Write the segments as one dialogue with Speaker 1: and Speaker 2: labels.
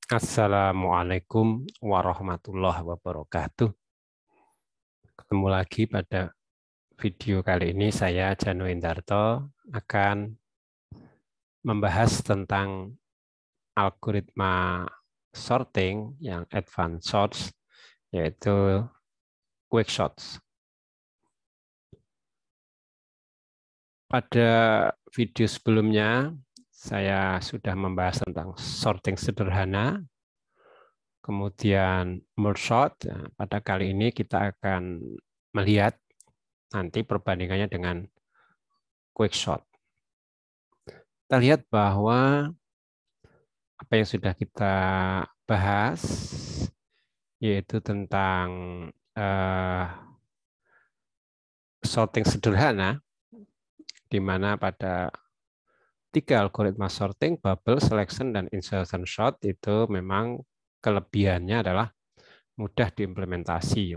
Speaker 1: Assalamualaikum warahmatullahi wabarakatuh. Ketemu lagi pada video kali ini saya Janu Indarto akan membahas tentang algoritma sorting yang advanced sort yaitu quicksort. Pada video sebelumnya saya sudah membahas tentang sorting sederhana. Kemudian merge sort, pada kali ini kita akan melihat nanti perbandingannya dengan quicksort. Kita lihat bahwa apa yang sudah kita bahas, yaitu tentang sorting sederhana, di mana pada 3 algoritma sorting, bubble, selection, dan insertion sort itu memang kelebihannya adalah mudah diimplementasi.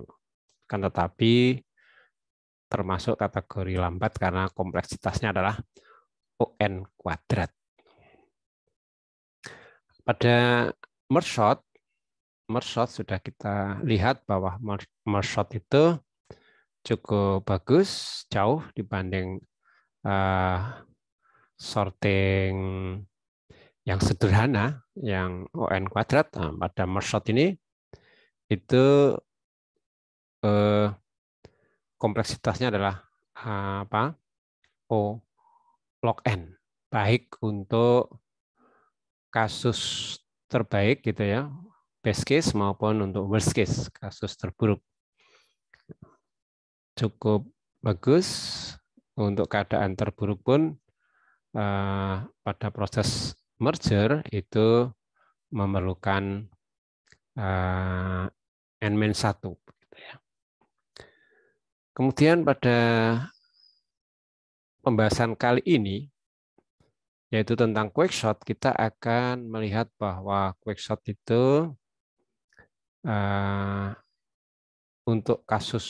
Speaker 1: Kan tetapi termasuk kategori lambat karena kompleksitasnya adalah ON kuadrat. Pada merge sort sudah kita lihat bahwa merge sort itu cukup bagus, jauh dibanding sorting yang sederhana, yang ON kuadrat. Nah, pada merge sort ini itu kompleksitasnya adalah O log N, baik untuk kasus terbaik gitu ya, best case maupun untuk worst case, kasus terburuk. Cukup bagus. Untuk keadaan terburuk pun pada proses merger itu memerlukan N-1. Gitu ya. Kemudian pada pembahasan kali ini, yaitu tentang quicksort, kita akan melihat bahwa quicksort itu untuk kasus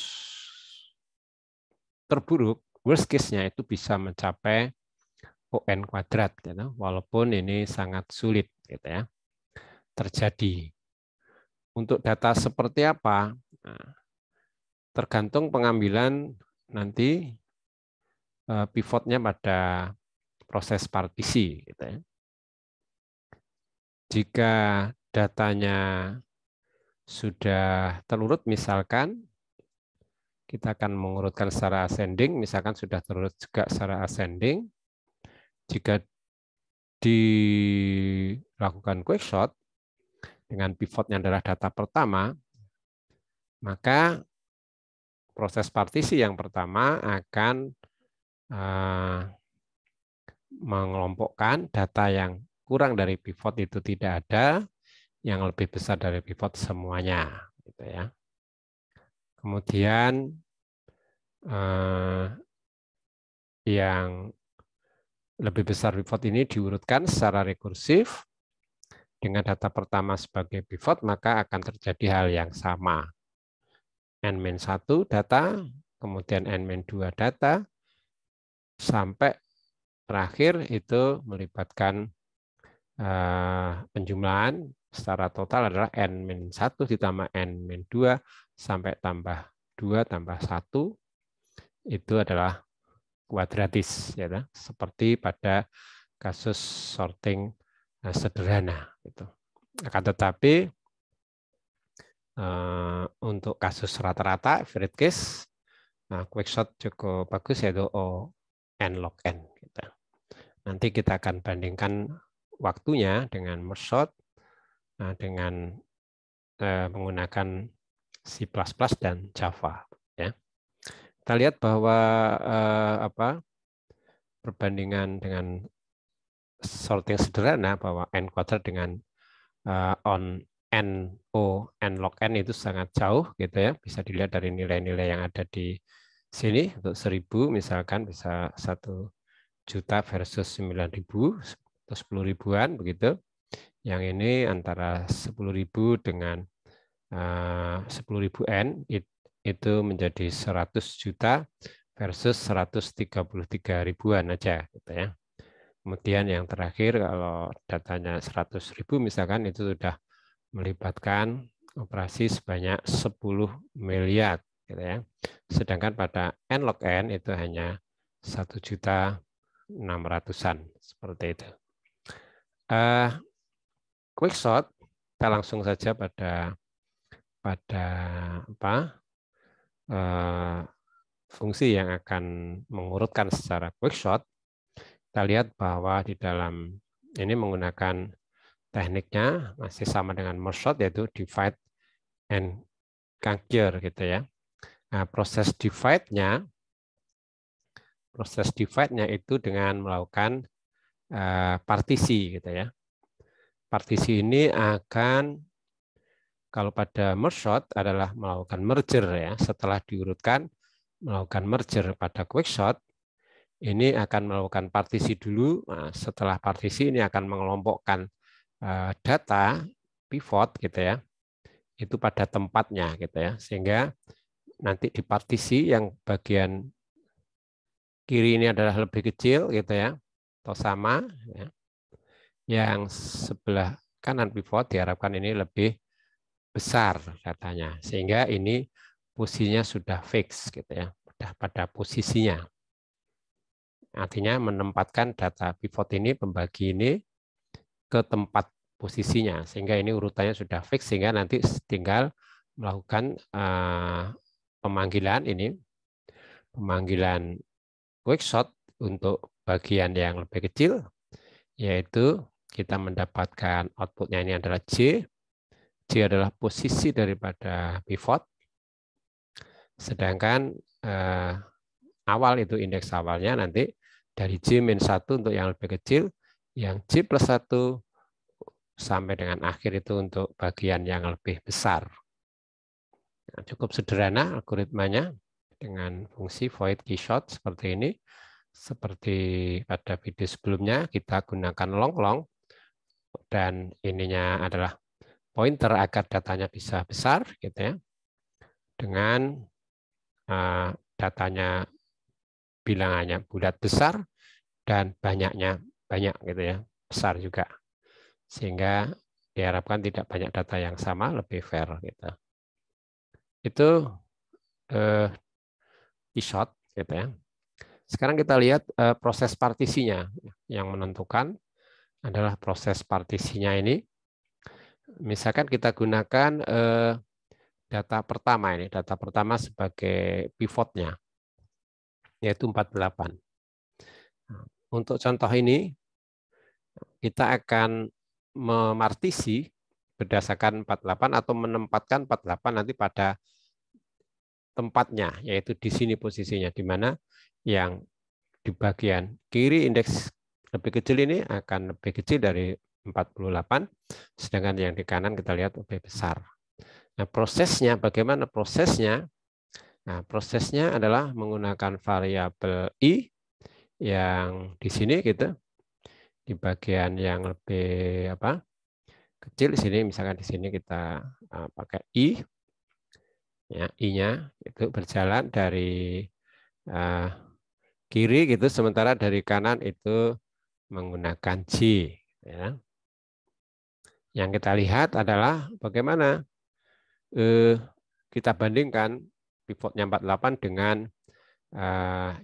Speaker 1: terburuk, worst case-nya itu bisa mencapai ON kuadrat, gitu, walaupun ini sangat sulit gitu ya, terjadi. Untuk data seperti apa? Nah, tergantung pengambilan nanti pivotnya pada proses partisi. Gitu ya. Jika datanya sudah terurut, misalkan kita akan mengurutkan secara ascending, misalkan sudah terurut juga secara ascending. Jika dilakukan quicksort dengan pivotnya adalah data pertama, maka proses partisi yang pertama akan mengelompokkan data yang kurang dari pivot itu tidak ada, yang lebih besar dari pivot semuanya. Gitu ya. Kemudian yang lebih besar pivot ini diurutkan secara rekursif dengan data pertama sebagai pivot, maka akan terjadi hal yang sama. N-1 data, kemudian N-2 data, sampai terakhir itu melibatkan penjumlahan secara total adalah N-1 ditambah N-2 sampai tambah 2 tambah 1 itu adalah kuadratis, ya, seperti pada kasus sorting sederhana. Gitu. Akan tetapi untuk kasus rata-rata, average case, quicksort cukup bagus yaitu O N log N. Gitu. Nanti kita akan bandingkan waktunya dengan merge sort dengan menggunakan C++ dan Java. Ya. Kita lihat bahwa perbandingan dengan sorting sederhana bahwa N kuadrat dengan on N O N log N itu sangat jauh gitu ya, bisa dilihat dari nilai-nilai yang ada di sini. Untuk 1000 misalkan bisa 1 juta versus 9.000 atau 10 ribuan begitu. Yang ini antara 10.000 dengan 10.000 N itu menjadi 100 juta versus 133 ribuan aja gitu ya. Kemudian yang terakhir kalau datanya 100.000 misalkan itu sudah melibatkan operasi sebanyak 10 miliar, gitu ya. Sedangkan pada n log n itu hanya 1.600.000-an, seperti itu. Quickshot, kita langsung saja pada fungsi yang akan mengurutkan secara quickshot. Kita lihat bahwa di dalam ini menggunakan tekniknya masih sama dengan merge sort, yaitu divide and conquer, gitu ya. Nah, proses divide-nya itu dengan melakukan partisi, gitu ya. Partisi ini akan, kalau pada merge sort adalah melakukan merger ya, setelah diurutkan melakukan merger. Pada quickshot ini akan melakukan partisi dulu. Nah, setelah partisi ini akan mengelompokkan data pivot, gitu ya, itu pada tempatnya, gitu ya, sehingga nanti di partisi yang bagian kiri ini adalah lebih kecil, gitu ya, atau sama ya. Yang sebelah kanan pivot diharapkan ini lebih besar datanya, sehingga ini posisinya sudah fix, gitu ya, sudah pada posisinya. Artinya menempatkan data pivot ini, pembagi ini ke tempat posisinya, sehingga ini urutannya sudah fix, sehingga nanti tinggal melakukan pemanggilan quickshot untuk bagian yang lebih kecil, yaitu kita mendapatkan outputnya ini adalah J. J adalah posisi daripada pivot, sedangkan awal itu indeks awalnya nanti dari J-1 untuk yang lebih kecil, yang J+1 sampai dengan akhir itu untuk bagian yang lebih besar. Nah, cukup sederhana algoritmanya dengan fungsi void keyshot seperti ini. Seperti pada video sebelumnya, kita gunakan long dan ininya adalah pointer agar datanya bisa besar, gitu ya. Dengan datanya bilangannya bulat besar dan banyaknya banyak, gitu ya, besar juga, sehingga diharapkan tidak banyak data yang sama, lebih fair, gitu. Itu keyshot, gitu ya. Sekarang kita lihat proses partisinya. Yang menentukan adalah proses partisinya ini. Misalkan kita gunakan data pertama ini, data pertama sebagai pivotnya, yaitu 48. Untuk contoh ini, kita akan memartisi berdasarkan 48 atau menempatkan 48 nanti pada tempatnya, yaitu di sini posisinya, di mana yang di bagian kiri indeks lebih kecil ini akan lebih kecil dari 48, sedangkan yang di kanan kita lihat lebih besar. Nah, prosesnya, bagaimana prosesnya? Nah, prosesnya adalah menggunakan variabel I yang di sini, gitu. Di bagian yang lebih kecil di sini, misalkan di sini kita pakai I, ya, I-nya itu berjalan dari kiri, gitu, sementara dari kanan itu menggunakan J. Ya. Yang kita lihat adalah bagaimana kita bandingkan pivotnya 48 dengan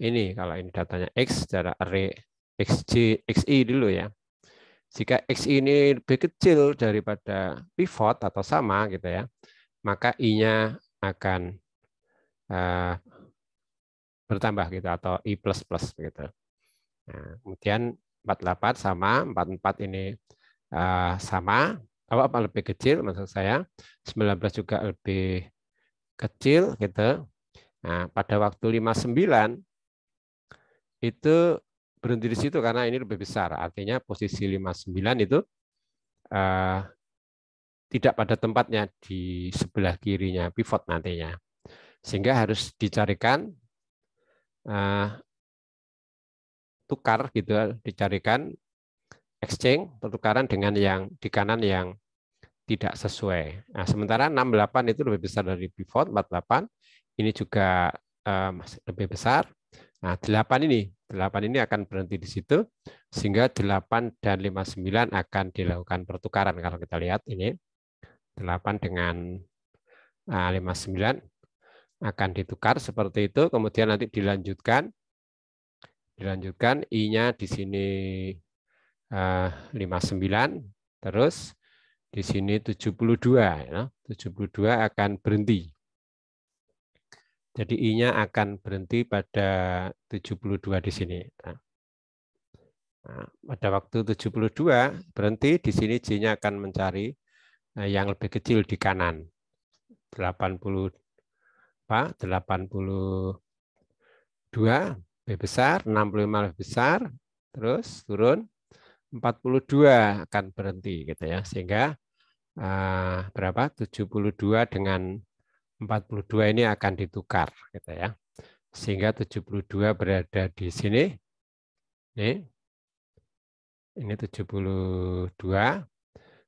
Speaker 1: ini. Kalau ini datanya X secara array XI dulu ya. Jika XI ini lebih kecil daripada pivot atau sama, gitu ya, maka I-nya akan bertambah, gitu, atau I++, gitu. Nah, kemudian 48 sama, 44 ini sama, apa lebih kecil maksud saya, 19 juga lebih kecil, gitu. Nah, pada waktu 59 itu berhenti di situ karena ini lebih besar. Artinya posisi 59 itu tidak pada tempatnya di sebelah kirinya pivot nantinya. Sehingga harus dicarikan tukar, gitu, dicarikan exchange, pertukaran dengan yang di kanan yang tidak sesuai. Nah, sementara 68 itu lebih besar dari pivot 48, ini juga lebih besar. Nah, 8 ini akan berhenti di situ, sehingga 8 dan 59 akan dilakukan pertukaran. Kalau kita lihat ini 8 dengan 59 akan ditukar seperti itu. Kemudian nanti dilanjutkan I-nya di sini 59, terus di sini 72, ya. 72 akan berhenti. Jadi I-nya akan berhenti pada 72 di sini. Nah, pada waktu 72 berhenti, di sini J-nya akan mencari yang lebih kecil di kanan. 82 B besar, 65 lebih besar, terus turun 42 akan berhenti gitu ya. Sehingga berapa? 72 dengan 42 ini akan ditukar gitu ya. Sehingga 72 berada di sini. Ini 72,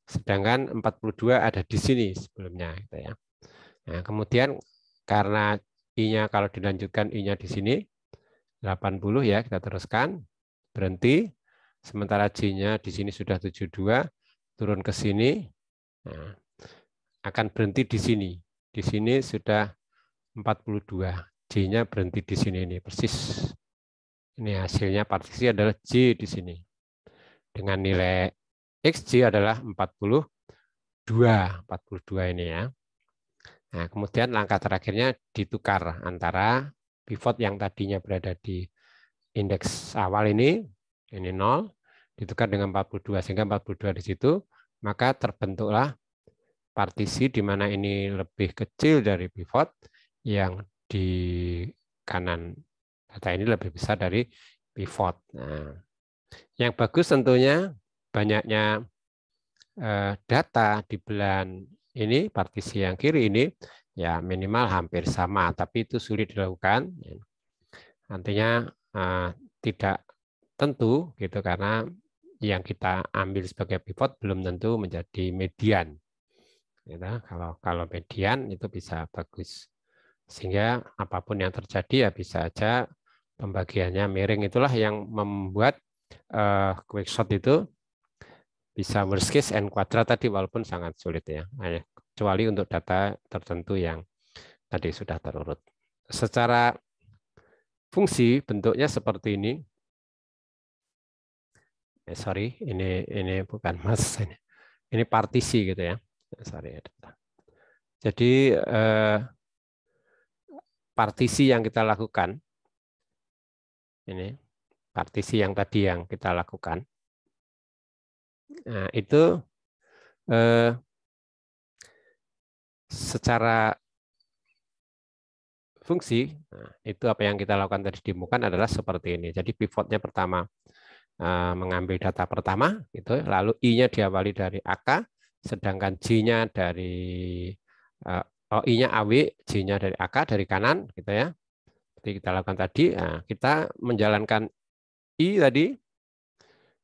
Speaker 1: sedangkan 42 ada di sini sebelumnya gitu ya. Nah, kemudian karena I-nya kalau dilanjutkan I-nya di sini 80 ya, kita teruskan, berhenti. Sementara J-nya di sini sudah 72, turun ke sini. Nah, akan berhenti di sini. Di sini sudah 42. J-nya berhenti di sini ini persis. Ini hasilnya partisi adalah J di sini. Dengan nilai XJ adalah 42 ini ya. Nah, kemudian langkah terakhirnya ditukar antara pivot yang tadinya berada di indeks awal ini 0, ditukar dengan 42, sehingga 42 di situ, maka terbentuklah partisi di mana ini lebih kecil dari pivot, yang di kanan data ini lebih besar dari pivot. Nah, yang bagus tentunya banyaknya data di belahan ini, partisi yang kiri ini, ya minimal hampir sama, tapi itu sulit dilakukan. Nantinya tidak tentu gitu, karena yang kita ambil sebagai pivot belum tentu menjadi median. Gitu. Kalau median itu bisa bagus. Sehingga apapun yang terjadi ya bisa aja pembagiannya miring. Itulah yang membuat quickshot itu bisa worst case n kuadrat tadi, walaupun sangat sulit ya, kecuali untuk data tertentu yang tadi sudah terurut. Secara fungsi bentuknya seperti ini. Sorry, ini bukan mas, ini partisi gitu ya. Sorry. Jadi partisi yang kita lakukan ini, partisi yang tadi yang kita lakukan. Nah, itu secara fungsi, nah, itu apa yang kita lakukan tadi di mukan adalah seperti ini. Jadi pivotnya pertama mengambil data pertama, gitu, lalu I-nya diawali dari AK, sedangkan J-nya dari I-nya AW, J-nya dari AK dari kanan, gitu ya. Seperti kita lakukan tadi, nah, kita menjalankan I tadi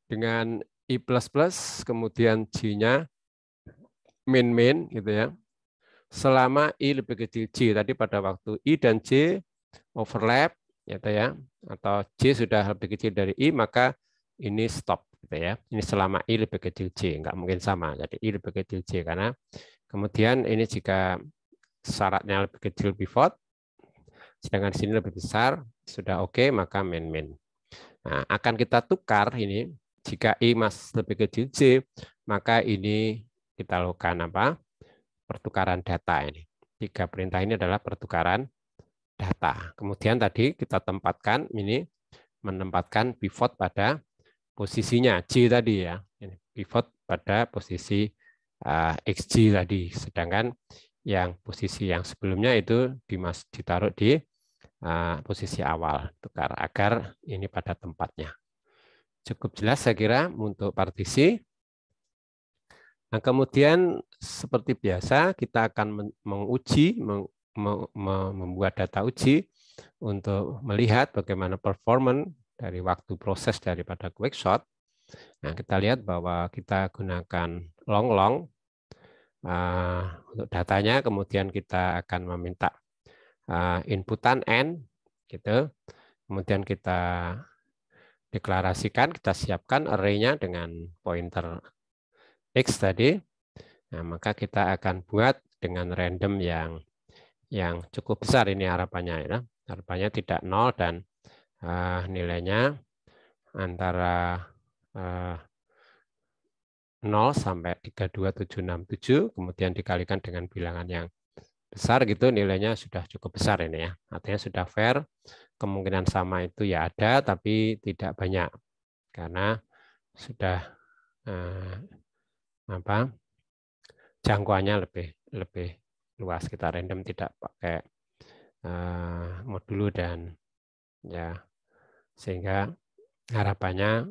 Speaker 1: dengan I++, kemudian J-nya min, gitu ya. Selama I lebih kecil J, tadi pada waktu I dan J overlap, gitu ya, atau J sudah lebih kecil dari I, maka ini stop, gitu ya. Ini selama I lebih kecil J, nggak mungkin sama. Jadi I lebih kecil J, karena kemudian ini jika syaratnya lebih kecil pivot, sedangkan di sini lebih besar, sudah oke, maka min. Nah, akan kita tukar ini, jika I lebih kecil J, maka ini kita lakukan apa? Pertukaran data ini. 3 perintah ini adalah pertukaran data. Kemudian tadi kita tempatkan ini, menempatkan pivot pada posisinya J tadi ya. Ini pivot pada posisi XJ tadi. Sedangkan yang posisi yang sebelumnya itu ditaruh di posisi awal, tukar agar ini pada tempatnya. Cukup jelas saya kira untuk partisi. Nah, kemudian seperti biasa kita akan menguji, membuat data uji untuk melihat bagaimana performance dari waktu proses daripada quickshot. Nah, kita lihat bahwa kita gunakan long untuk datanya, kemudian kita akan meminta inputan n, gitu. Kemudian kita deklarasikan, kita siapkan array-nya dengan pointer X tadi. Nah, maka kita akan buat dengan random yang cukup besar ini harapannya ya. Harapannya tidak 0 dan nilainya antara 0 sampai 32767, kemudian dikalikan dengan bilangan yang besar gitu, nilainya sudah cukup besar ini ya. Artinya sudah fair, kemungkinan sama itu ya ada, tapi tidak banyak karena sudah jangkauannya lebih luas. Kita random, tidak pakai modulo dan ya, sehingga harapannya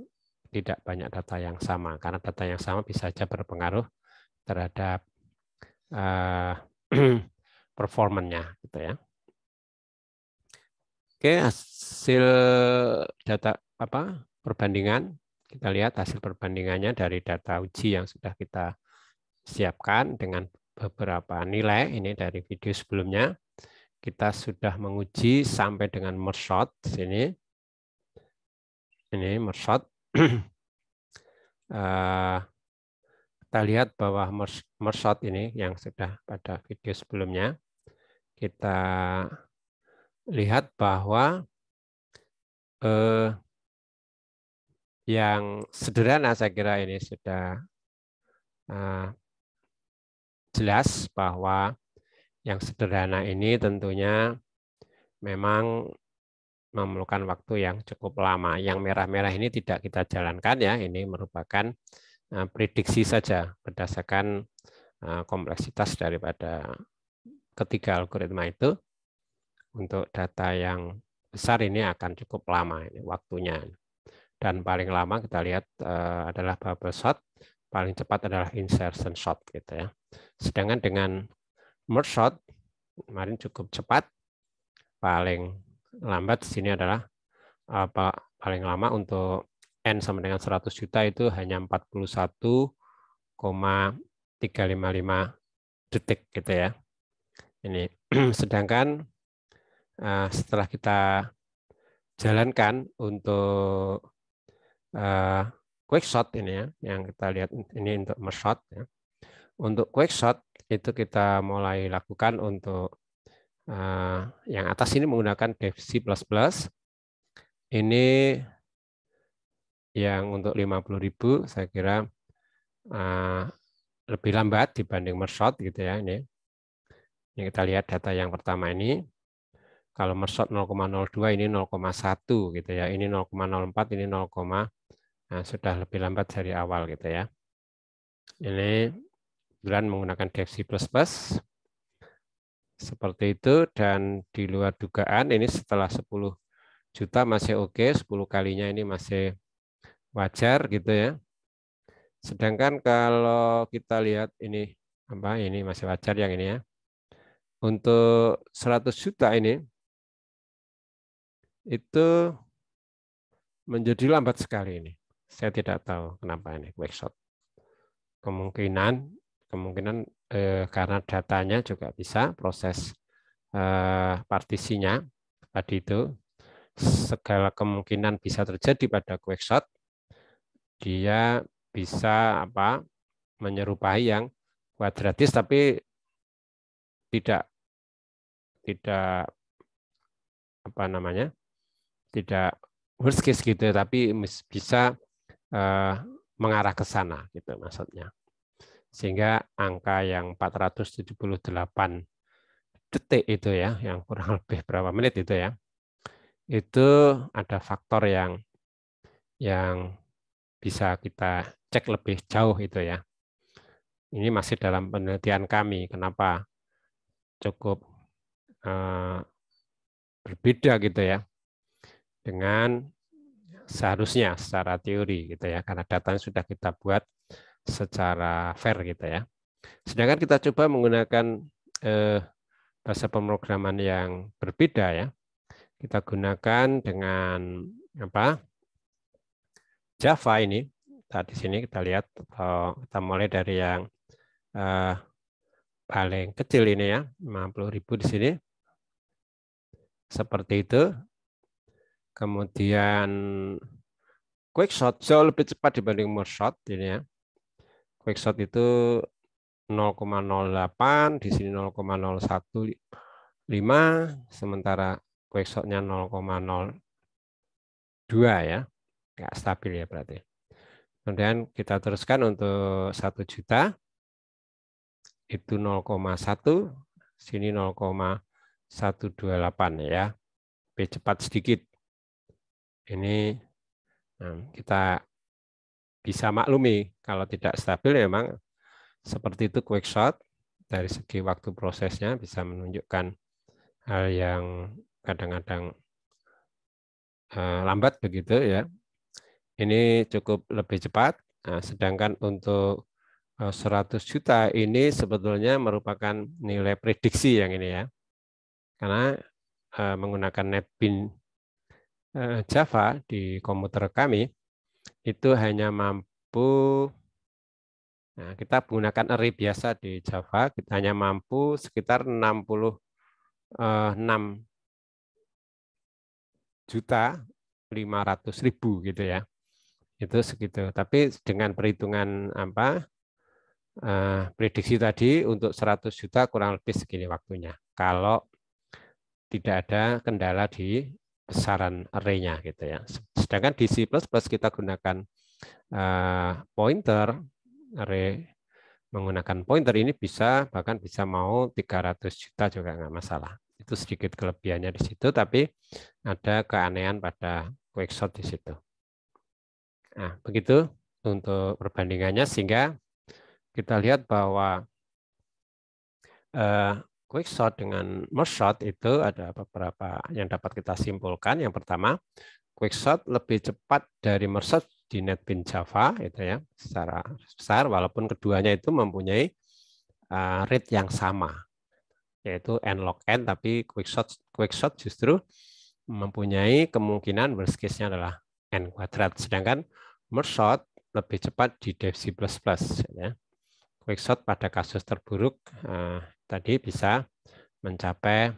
Speaker 1: tidak banyak data yang sama, karena data yang sama bisa saja berpengaruh terhadap performanya gitu ya. Oke, hasil data perbandingan, kita lihat hasil perbandingannya dari data uji yang sudah kita siapkan dengan beberapa nilai. Ini dari video sebelumnya kita sudah menguji sampai dengan merge sort sini. Ini merge sort. Kita lihat bahwa merge sort ini yang sudah pada video sebelumnya, kita lihat bahwa yang sederhana, saya kira ini sudah jelas bahwa yang sederhana ini tentunya memang memerlukan waktu yang cukup lama. Yang merah-merah ini tidak kita jalankan ya, ini merupakan prediksi saja berdasarkan kompleksitas daripada ketiga algoritma itu. Untuk data yang besar ini akan cukup lama ini waktunya. Dan paling lama kita lihat adalah bubble sort, paling cepat adalah insertion sort gitu ya. Sedangkan dengan merge sort kemarin cukup cepat, paling lambat di sini adalah paling lama untuk N sama dengan 100 juta itu hanya 41,355 detik gitu ya. Ini sedangkan setelah kita jalankan untuk quickshot ini ya, yang kita lihat ini untuk merge sort ya. Untuk quickshot itu kita mulai lakukan untuk yang atas ini menggunakan DevC++. Ini yang untuk 50.000 saya kira lebih lambat dibanding merge sort gitu ya. Ini kita lihat data yang pertama ini. Kalau merge sort 0,02 ini 0,1 gitu ya. Ini 0,04, ini 0, sudah lebih lambat dari awal gitu ya. Ini kebetulan menggunakan DevC++. Seperti itu, dan di luar dugaan ini setelah 10 juta masih oke, 10 kalinya ini masih wajar gitu ya. Sedangkan kalau kita lihat ini masih wajar yang ini ya. Untuk 100 juta ini itu menjadi lambat sekali ini. Saya tidak tahu kenapa ini quickshot. Kemungkinan karena datanya juga bisa proses partisinya tadi itu, segala kemungkinan bisa terjadi pada quickshot. Dia bisa menyerupai yang kuadratis tapi tidak tidak worst case gitu, tapi bisa mengarah ke sana gitu maksudnya. Sehingga angka yang 478 detik itu ya, yang kurang lebih berapa menit itu ya, itu ada faktor yang bisa kita cek lebih jauh itu ya. Ini masih dalam penelitian kami, kenapa cukup berbeda gitu ya dengan seharusnya secara teori gitu ya, karena datanya sudah kita buat secara fair gitu ya. Sedangkan kita coba menggunakan bahasa pemrograman yang berbeda ya. Kita gunakan dengan Java ini. Di sini kita lihat, kita mulai dari yang paling kecil ini ya, 50.000 di sini. Seperti itu. Kemudian quickshot jauh lebih cepat dibanding merge sort ini ya. Quickshot itu 0,08, di sini 0,015, sementara quickshot-nya 0,02 ya, nggak stabil ya berarti. Kemudian kita teruskan untuk 1 juta, itu 0,1, sini 0,128 ya, lebih cepat sedikit. Ini kita bisa maklumi kalau tidak stabil memang seperti itu quickshot. Dari segi waktu prosesnya bisa menunjukkan hal yang kadang-kadang lambat begitu ya. Ini cukup lebih cepat. Nah, sedangkan untuk 100 juta ini sebetulnya merupakan nilai prediksi yang ini ya. Karena menggunakan NetBeans Java di komputer kami itu hanya mampu, nah kita menggunakan array biasa di Java, kita hanya mampu sekitar 66.500.000 gitu ya. Itu segitu. Tapi dengan perhitungan prediksi tadi untuk 100 juta kurang lebih segini waktunya. Kalau tidak ada kendala di besaran array-nya gitu ya. Sedangkan di C++ kita gunakan pointer, array menggunakan pointer ini bahkan bisa mau 300 juta juga nggak masalah. Itu sedikit kelebihannya di situ, tapi ada keanehan pada quickshot di situ. Nah, begitu untuk perbandingannya sehingga kita lihat bahwa quickshot dengan merge shot itu ada beberapa yang dapat kita simpulkan. Yang pertama, quickshot lebih cepat dari merge shot di NetBeans Java itu ya secara besar, walaupun keduanya itu mempunyai rate yang sama yaitu n log n, tapi quickshot justru mempunyai kemungkinan worst case-nya adalah n kuadrat, sedangkan merge shot lebih cepat di Dev C++ ya. Quickshot pada kasus terburuk tadi bisa mencapai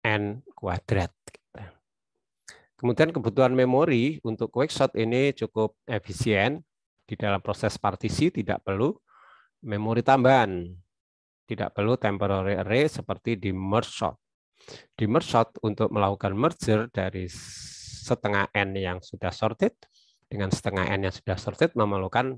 Speaker 1: n kuadrat. Kemudian kebutuhan memori untuk quickshot ini cukup efisien. Di dalam proses partisi tidak perlu memori tambahan, tidak perlu temporary array seperti di merge shot. Di merge shot untuk melakukan merger dari setengah n yang sudah sorted dengan setengah n yang sudah sorted memerlukan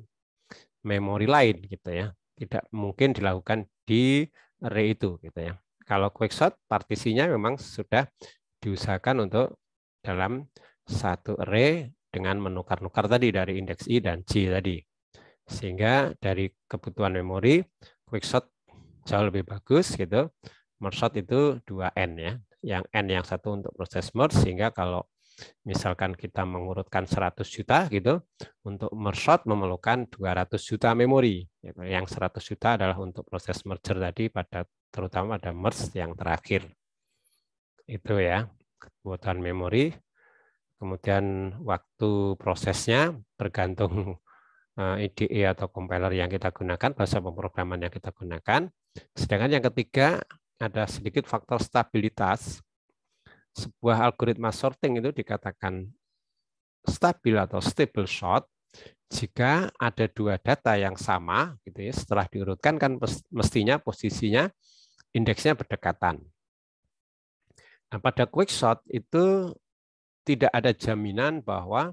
Speaker 1: memori lain gitu ya. Tidak mungkin dilakukan di array itu gitu ya. Kalau quickshot partisinya memang sudah diusahakan untuk dalam satu array dengan menukar-nukar tadi dari indeks I dan J tadi. Sehingga dari kebutuhan memori quickshot jauh lebih bagus gitu. Merge shot itu 2n ya. Yang n yang satu untuk proses merge, sehingga kalau misalkan kita mengurutkan 100 juta gitu, untuk merge shot memerlukan 200 juta memori. Yang 100 juta adalah untuk proses merger tadi, terutama pada merge yang terakhir. Itu ya, kebutuhan memori. Kemudian waktu prosesnya tergantung IDE atau compiler yang kita gunakan, bahasa pemrograman yang kita gunakan. Sedangkan yang ketiga, ada sedikit faktor stabilitas. Sebuah algoritma sorting itu dikatakan stabil atau stable short jika ada dua data yang sama gitu ya, setelah diurutkan kan mestinya posisinya indeksnya berdekatan. Nah, pada quickshot itu tidak ada jaminan bahwa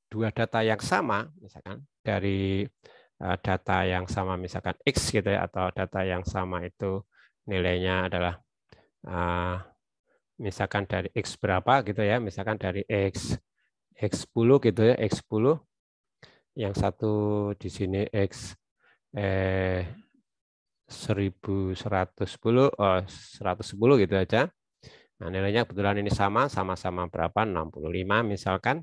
Speaker 1: dua data yang sama, misalkan dari data yang sama misalkan X gitu ya, atau data yang sama itu nilainya adalah misalkan dari X berapa gitu ya, misalkan dari X10 gitu ya, X10, yang satu di sini X 1110, 110 gitu aja. Nah, nilainya kebetulan ini sama-sama berapa? 65 misalkan,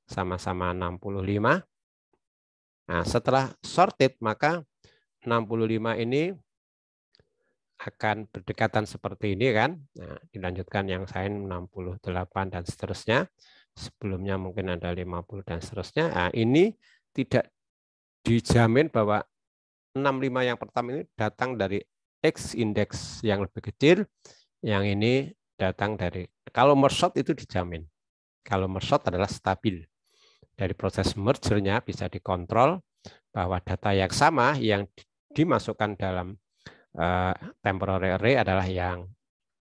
Speaker 1: sama-sama 65. Nah, setelah sorted maka 65 ini akan berdekatan seperti ini kan. Nah, dilanjutkan yang lain 68 dan seterusnya. Sebelumnya mungkin ada 50 dan seterusnya. Nah, ini tidak dijamin bahwa 65 yang pertama ini datang dari X indeks yang lebih kecil, yang ini datang dari, kalau merge shot itu dijamin. Kalau merge shot adalah stabil. Dari proses mergernya bisa dikontrol bahwa data yang sama yang dimasukkan dalam temporary array adalah yang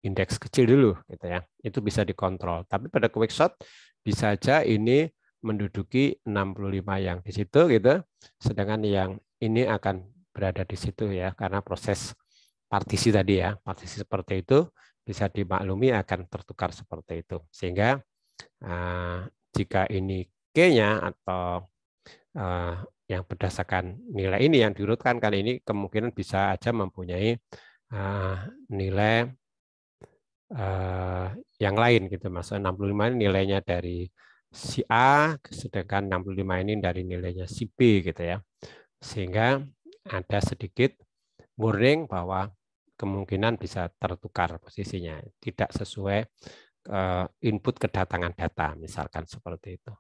Speaker 1: indeks kecil dulu, gitu ya. Itu bisa dikontrol. Tapi pada quickshot bisa aja ini menduduki 65 yang di situ, gitu. Sedangkan yang ini akan berada di situ ya, karena proses partisi tadi ya, partisi seperti itu bisa dimaklumi akan tertukar seperti itu. Sehingga jika ini K-nya atau yang berdasarkan nilai ini yang diurutkan kali ini kemungkinan bisa aja mempunyai nilai yang lain gitu. Maksudnya 65 ini nilainya dari si A, sedangkan 65 ini dari nilainya si B gitu ya. Sehingga ada sedikit warning bahwa kemungkinan bisa tertukar posisinya, tidak sesuai input kedatangan data, misalkan seperti itu.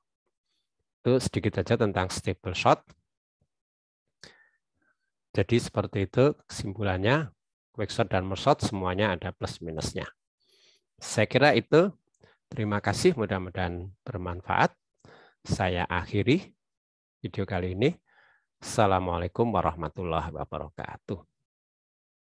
Speaker 1: Itu sedikit saja tentang stable shot. Jadi seperti itu kesimpulannya, quickshot dan merge shot semuanya ada plus minusnya. Saya kira itu. Terima kasih, mudah-mudahan bermanfaat. Saya akhiri video kali ini. Assalamualaikum warahmatullahi wabarakatuh.